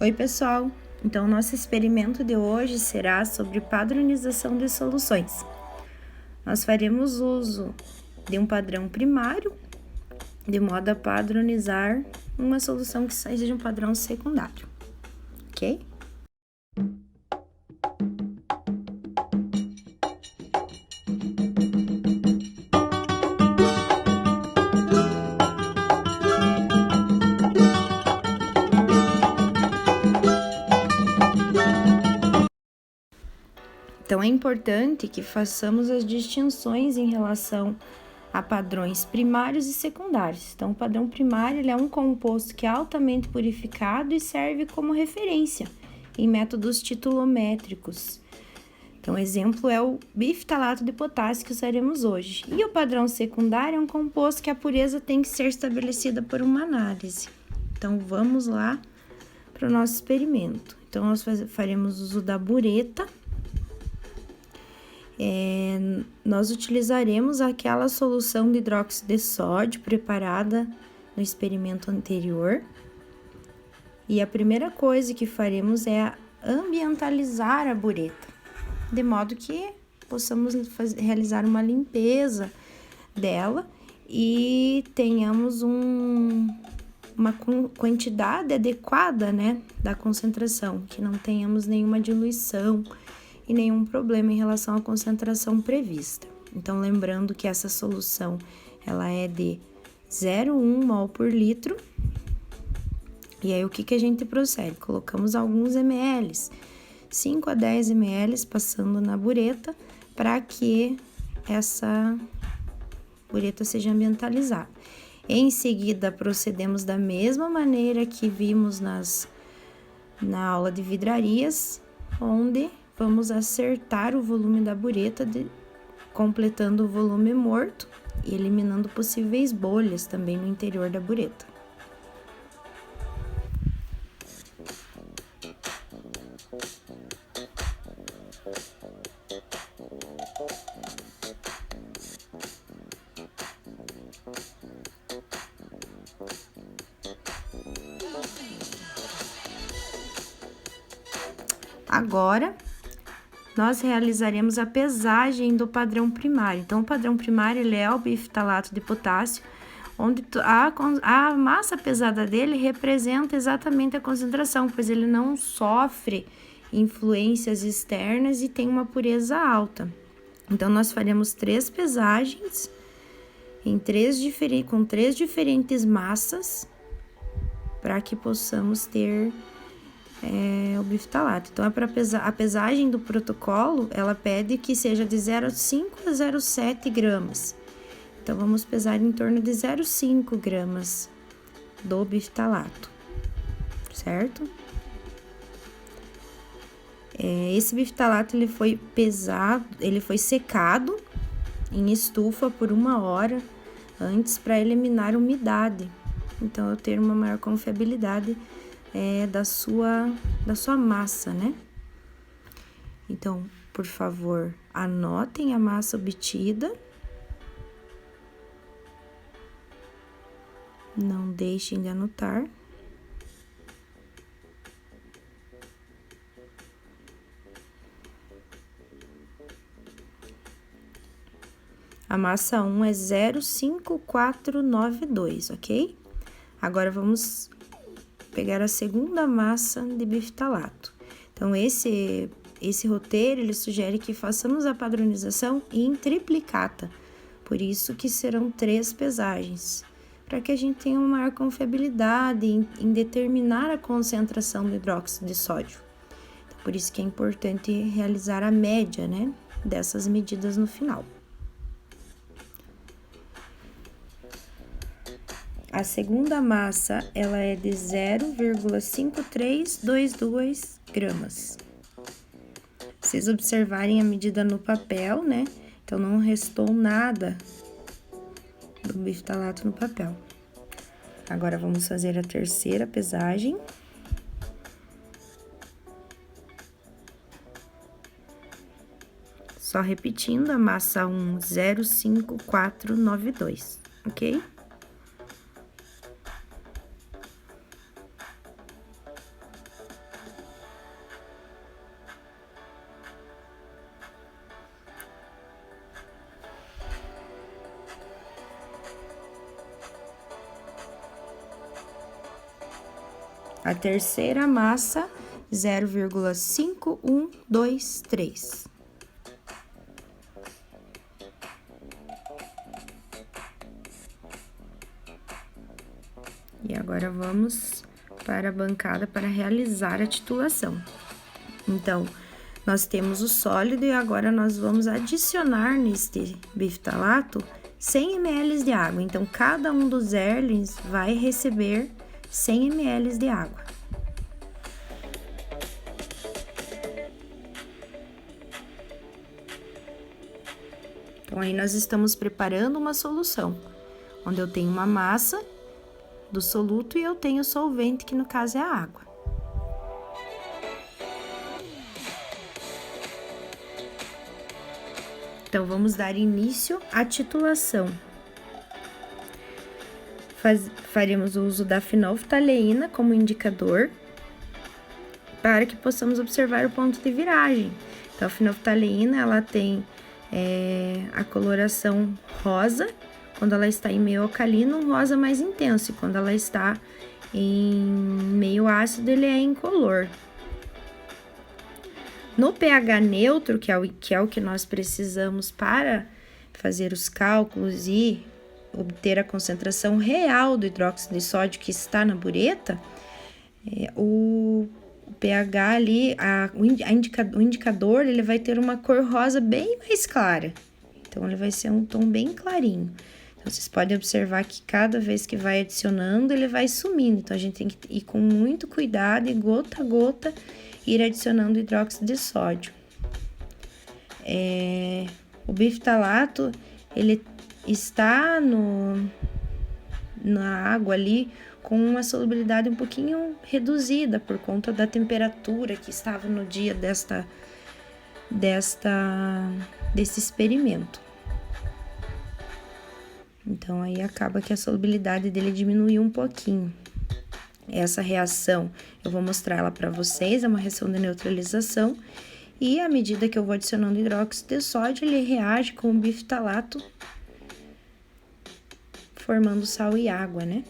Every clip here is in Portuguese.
Oi, pessoal! Então, nosso experimento de hoje será sobre padronização de soluções. Nós faremos uso de um padrão primário, de modo a padronizar uma solução que seja um padrão secundário, ok? Então, é importante que façamos as distinções em relação a padrões primários e secundários. Então, o padrão primário ele é um composto que é altamente purificado e serve como referência em métodos titulométricos. Então, o exemplo é o bifitalato de potássio que usaremos hoje. E o padrão secundário é um composto que a pureza tem que ser estabelecida por uma análise. Então, vamos lá para o nosso experimento. Então, nós faremos uso da bureta. Nós utilizaremos aquela solução de hidróxido de sódio preparada no experimento anterior. E a primeira coisa que faremos é ambientalizar a bureta, de modo que possamos realizar uma limpeza dela e tenhamos uma quantidade adequada, né, da concentração, que não tenhamos nenhuma diluição e nenhum problema em relação à concentração prevista. Então, lembrando que essa solução, ela é de 0,1 mol por litro. E aí, o que a gente procede? Colocamos alguns ml, 5 a 10 ml, passando na bureta, para que essa bureta seja ambientalizada. Em seguida, procedemos da mesma maneira que vimos na aula de vidrarias, onde vamos acertar o volume da bureta, completando o volume morto e eliminando possíveis bolhas também no interior da bureta. Agora, nós realizaremos a pesagem do padrão primário. Então, o padrão primário ele é o bifitalato de potássio, onde a massa pesada dele representa exatamente a concentração, pois ele não sofre influências externas e tem uma pureza alta. Então, nós faremos 3 pesagens com 3 diferentes massas para que possamos ter o bifitalato. Então, a pesagem do protocolo, ela pede que seja de 0,5 a 0,7 gramas. Então, vamos pesar em torno de 0,5 gramas do bifitalato, certo? Esse bifitalato, ele foi pesado, ele foi secado em estufa por 1 hora antes para eliminar umidade. Então, eu ter uma maior confiabilidade da sua massa, né? Então, por favor, anotem a massa obtida. Não deixem de anotar. A massa 1 é 0,5492, ok? Agora, vamos pegar a segunda massa de bifitalato. Então, esse roteiro, ele sugere que façamos a padronização em triplicata. Por isso que serão 3 pesagens, para que a gente tenha uma maior confiabilidade em determinar a concentração do hidróxido de sódio. Então, por isso que é importante realizar a média, né, dessas medidas no final. A segunda massa, ela é de 0,5322 gramas. Vocês observarem a medida no papel, né? Então, não restou nada do bifitalato no papel. Agora, vamos fazer a terceira pesagem. Só repetindo, a massa 1, 0,5492, ok? A terceira massa, 0,5123. E agora vamos para a bancada para realizar a titulação. Então, nós temos o sólido e agora nós vamos adicionar neste biftalato 100 ml de água. Então, cada um dos Erlings vai receber 100 ml de água. Então, aí nós estamos preparando uma solução, onde eu tenho uma massa do soluto e eu tenho o solvente, que no caso é a água. Então, vamos dar início à titulação. Faremos o uso da fenolftaleína como indicador, para que possamos observar o ponto de viragem. Então, a fenolftaleína, ela tem a coloração rosa, quando ela está em meio alcalino, um rosa mais intenso, e quando ela está em meio ácido, ele é incolor. No pH neutro, que é o que nós precisamos para fazer os cálculos e obter a concentração real do hidróxido de sódio que está na bureta, o pH ali, o indicador, ele vai ter uma cor rosa bem mais clara. Então, ele vai ser um tom bem clarinho. Então, vocês podem observar que cada vez que vai adicionando, ele vai sumindo. Então, a gente tem que ir com muito cuidado e gota a gota ir adicionando hidróxido de sódio. O biftalato, ele está na água ali com uma solubilidade um pouquinho reduzida por conta da temperatura que estava no dia desse experimento. Então, aí acaba que a solubilidade dele diminuiu um pouquinho. Essa reação, eu vou mostrar ela para vocês, é uma reação de neutralização. E à medida que eu vou adicionando hidróxido de sódio, ele reage com o biftalato, formando sal e água, né?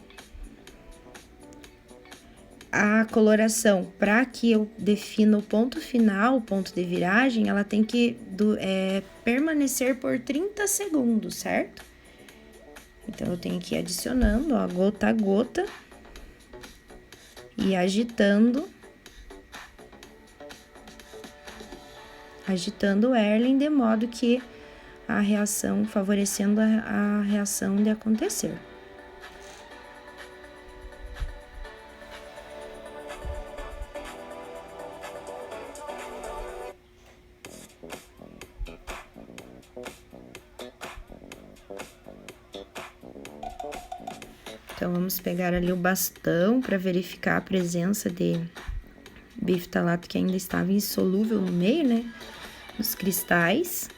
A coloração, para que eu defina o ponto final, o ponto de viragem, ela tem que permanecer por 30 segundos, certo? Então, eu tenho que ir adicionando, ó, gota a gota e agitando o Erling de modo que a reação, favorecendo a reação de acontecer. Então, vamos pegar ali o bastão para verificar a presença de biftalato que ainda estava insolúvel no meio, né? Os cristais.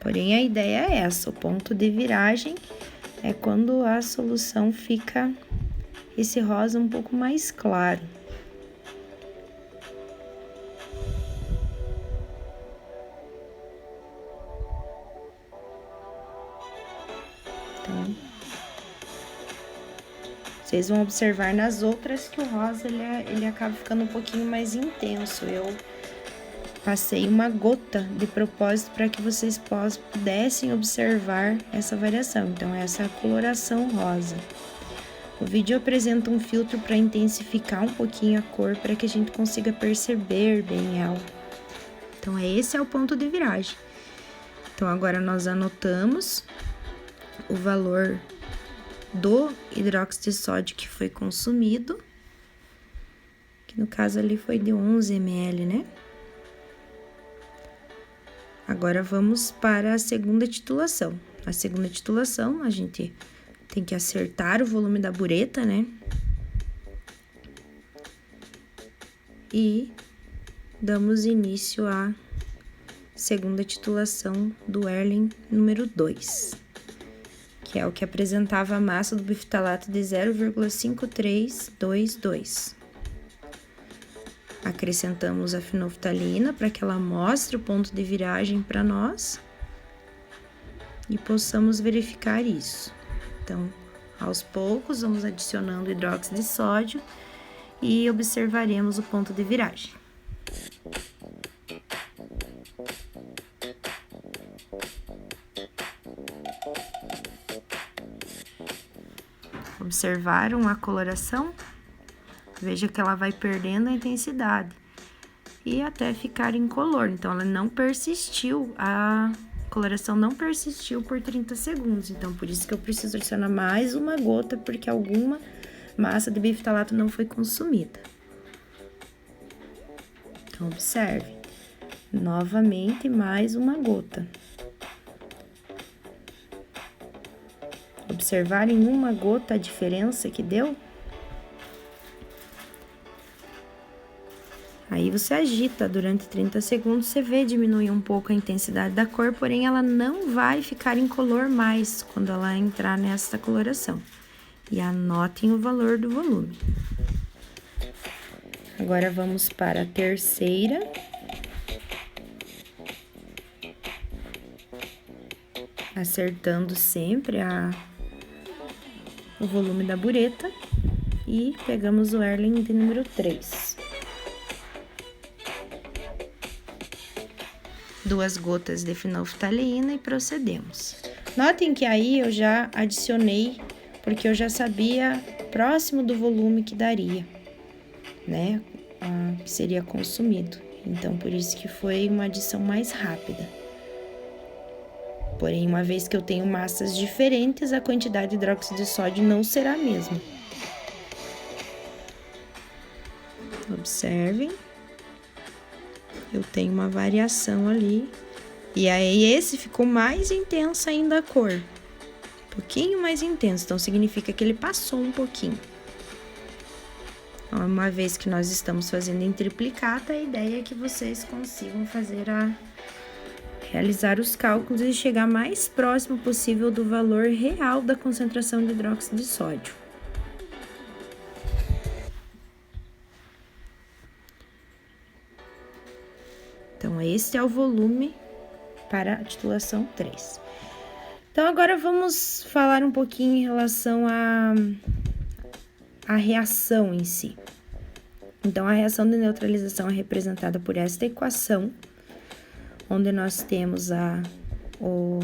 Porém, a ideia é essa, o ponto de viragem é quando a solução fica esse rosa um pouco mais claro. Então, vocês vão observar nas outras que o rosa ele acaba ficando um pouquinho mais intenso. Eu passei uma gota de propósito para que vocês pudessem observar essa variação. Então, essa é a coloração rosa. O vídeo apresenta um filtro para intensificar um pouquinho a cor, para que a gente consiga perceber bem ela. Então, esse é o ponto de viragem. Então, agora nós anotamos o valor do hidróxido de sódio que foi consumido, que no caso ali foi de 11 ml, né? Agora, vamos para a segunda titulação. A segunda titulação, a gente tem que acertar o volume da bureta, né? E damos início à segunda titulação do Erling número 2, que é o que apresentava a massa do biftalato de 0,5322. acrescentamos a fenolftalina para que ela mostre o ponto de viragem para nós e possamos verificar isso. Então, aos poucos, vamos adicionando hidróxido de sódio e observaremos o ponto de viragem. Observaram a coloração? Veja que ela vai perdendo a intensidade e até ficar incolor. Então, ela não persistiu, a coloração não persistiu por 30 segundos. Então, por isso que eu preciso adicionar mais uma gota, porque alguma massa de biftalato não foi consumida. Então, observe. Novamente, mais uma gota. Observar em uma gota a diferença que deu? Aí você agita durante 30 segundos, você vê diminuir um pouco a intensidade da cor, porém ela não vai ficar incolor mais quando ela entrar nessa coloração. E anotem o valor do volume. Agora vamos para a terceira. Acertando sempre o volume da bureta. E pegamos o Erlen de número 3. 2 gotas de fenolftalina e procedemos. Notem que aí eu já adicionei, porque eu já sabia próximo do volume que daria, né? Que seria consumido. Então, por isso que foi uma adição mais rápida. Porém, uma vez que eu tenho massas diferentes, a quantidade de hidróxido de sódio não será a mesma. Observem. Eu tenho uma variação ali. E aí, esse ficou mais intenso ainda a cor. Um pouquinho mais intenso. Então, significa que ele passou um pouquinho. Então, uma vez que nós estamos fazendo em triplicata, a ideia é que vocês consigam realizar os cálculos e chegar mais próximo possível do valor real da concentração de hidróxido de sódio. Então, esse é o volume para a titulação 3. Então, agora vamos falar um pouquinho em relação à reação em si. Então, a reação de neutralização é representada por esta equação, onde nós temos o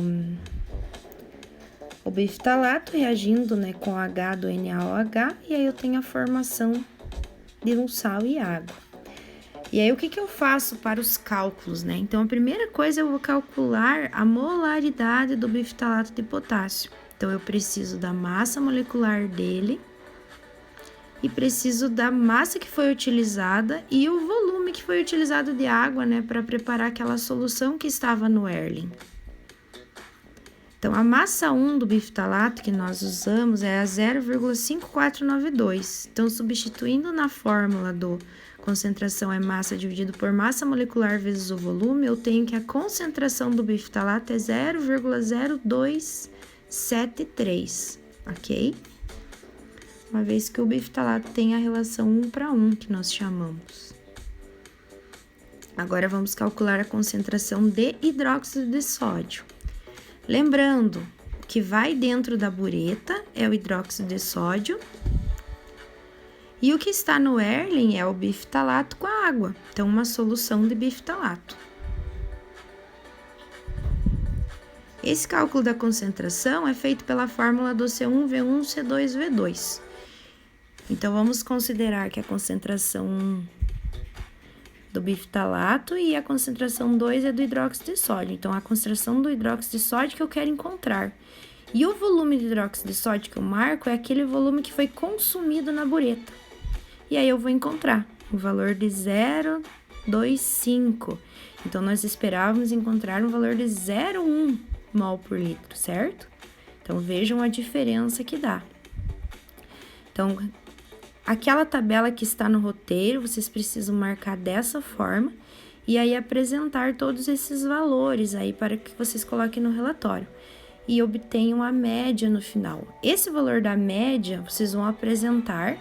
biftalato reagindo, né, com H do NaOH, e aí eu tenho a formação de um sal e água. E aí, o que eu faço para os cálculos, né? Então, a primeira coisa eu vou calcular a molaridade do biftalato de potássio. Então, eu preciso da massa molecular dele e preciso da massa que foi utilizada e o volume que foi utilizado de água, né, para preparar aquela solução que estava no Erlen. Então, a massa 1 do biftalato que nós usamos é a 0,5492. Então, substituindo na fórmula do concentração é massa dividido por massa molecular vezes o volume, eu tenho que a concentração do biftalato é 0,0273, ok? Uma vez que o biftalato tem a relação 1:1, que nós chamamos. Agora, vamos calcular a concentração de hidróxido de sódio. Lembrando que vai dentro da bureta é o hidróxido de sódio. E o que está no Erlen é o biftalato com a água. Então, uma solução de biftalato. Esse cálculo da concentração é feito pela fórmula do C1V1C2V2. Então, vamos considerar que a concentração do biftalato e a concentração 2 é do hidróxido de sódio. Então, a concentração do hidróxido de sódio que eu quero encontrar. E o volume de hidróxido de sódio que eu marco é aquele volume que foi consumido na bureta. E aí, eu vou encontrar o valor de 0,25. Então, nós esperávamos encontrar um valor de 0,1 mol por litro, certo? Então, vejam a diferença que dá. Então, aquela tabela que está no roteiro, vocês precisam marcar dessa forma e aí apresentar todos esses valores aí para que vocês coloquem no relatório e obtenham a média no final. Esse valor da média, vocês vão apresentar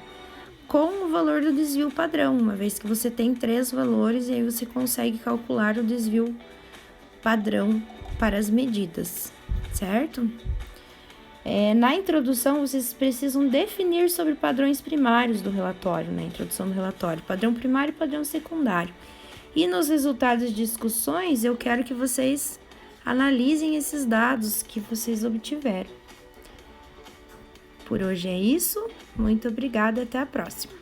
com o valor do desvio padrão, uma vez que você tem 3 valores e aí você consegue calcular o desvio padrão para as medidas, certo? Na introdução, vocês precisam definir sobre padrões primários do relatório, na introdução do relatório, padrão primário e padrão secundário. E nos resultados de discussões, eu quero que vocês analisem esses dados que vocês obtiveram. Por hoje é isso, muito obrigada, até a próxima.